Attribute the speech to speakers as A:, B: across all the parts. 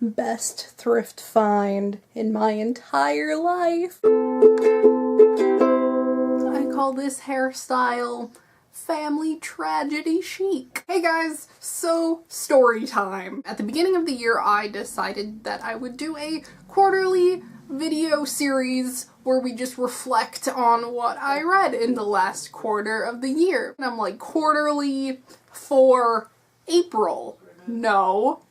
A: best thrift find in my entire life. I call this hairstyle family tragedy chic. Hey guys, so story time. At the beginning of the year, I decided that I would do a quarterly video series where we just reflect on what I read in the last quarter of the year. And I'm like, quarterly for April. No,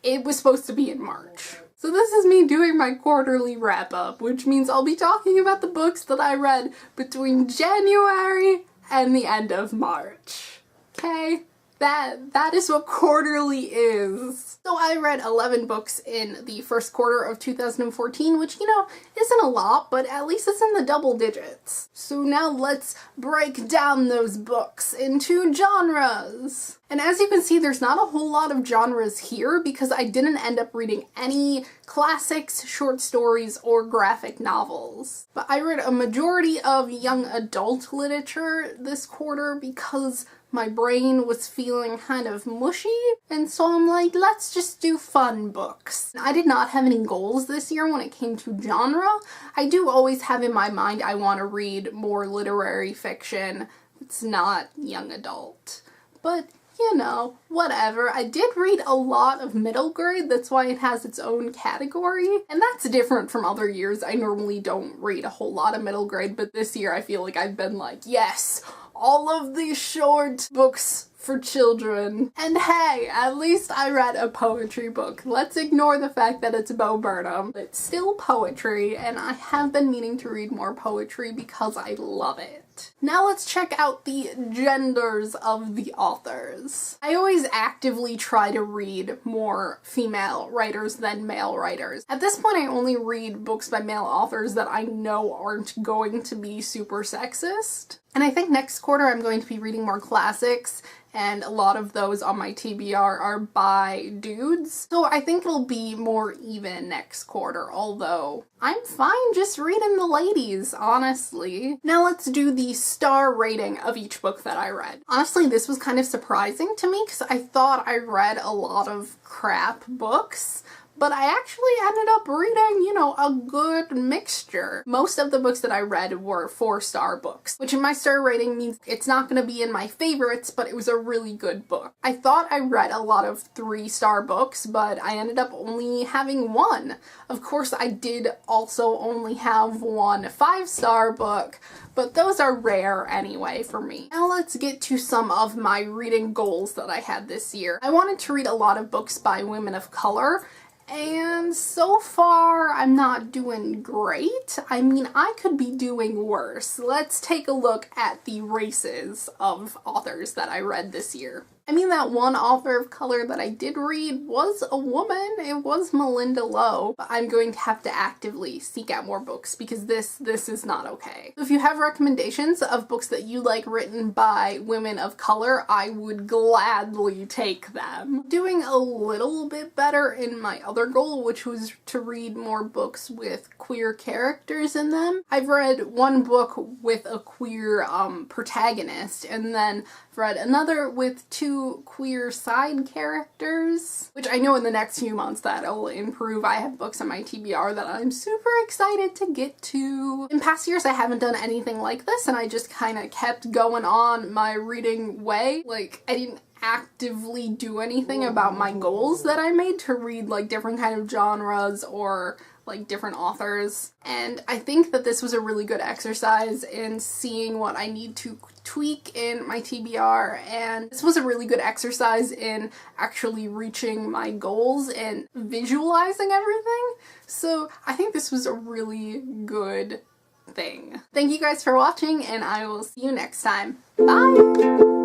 A: it was supposed to be in March. So this is me doing my quarterly wrap-up, which means I'll be talking about the books that I read between January and the end of March. Okay? That is what quarterly is. So I read 11 books in the first quarter of 2014, which, you know, isn't a lot, but at least it's in the double digits. So now let's break down those books into genres. And as you can see, there's not a whole lot of genres here because I didn't end up reading any classics, short stories, or graphic novels. But I read a majority of young adult literature this quarter because my brain was feeling kind of mushy, and so I'm like, let's just do fun books. I did not have any goals this year when it came to genre. I do always have in my mind I want to read more literary fiction. It's not young adult. But, you know, whatever. I did read a lot of middle grade, that's why it has its own category. And that's different from other years. I normally don't read a whole lot of middle grade, but this year I feel like I've been like, yes! All of these short books for children. And hey, at least I read a poetry book. Let's ignore the fact that it's Bo Burnham. It's still poetry, and I have been meaning to read more poetry because I love it. Now let's check out the genders of the authors. I always actively try to read more female writers than male writers. At this point, I only read books by male authors that I know aren't going to be super sexist. And I think next quarter I'm going to be reading more classics, and a lot of those on my TBR are by dudes. So I think it'll be more even next quarter, although I'm fine just reading the ladies, honestly. Now let's do the star rating of each book that I read. Honestly, this was kind of surprising to me because I thought I read a lot of crap books, but I actually ended up reading, you know, a good mixture. Most of the books that I read were 4-star books, which in my star rating means it's not going to be in my favorites, but it was a really good book. I thought I read a lot of 3-star books, but I ended up only having one. Of course, I did also only have one 5-star book, but those are rare anyway for me. Now let's get to some of my reading goals that I had this year. I wanted to read a lot of books by women of color, and so far, I'm not doing great. I mean, I could be doing worse. Let's take a look at the races of authors that I read this year. I mean, that one author of color that I did read was a woman. It was Malinda Lo. But I'm going to have to actively seek out more books because this is not okay. If you have recommendations of books that you like written by women of color, I would gladly take them. Doing a little bit better in my other goal, which was to read more books with queer characters in them. I've read one book with a queer protagonist, and then I've read another with 2 queer side characters, which I know in the next few months that'll improve. I have books on my TBR that I'm super excited to get to. In past years, I haven't done anything like this, and I just kind of kept going on my reading way. Like, I didn't actively do anything about my goals that I made to read like different kind of genres or like different authors, and I think that this was a really good exercise in seeing what I need to tweak in my TBR, and this was a really good exercise in actually reaching my goals and visualizing everything, so I think this was a really good thing. Thank you guys for watching, and I will see you next time. Bye!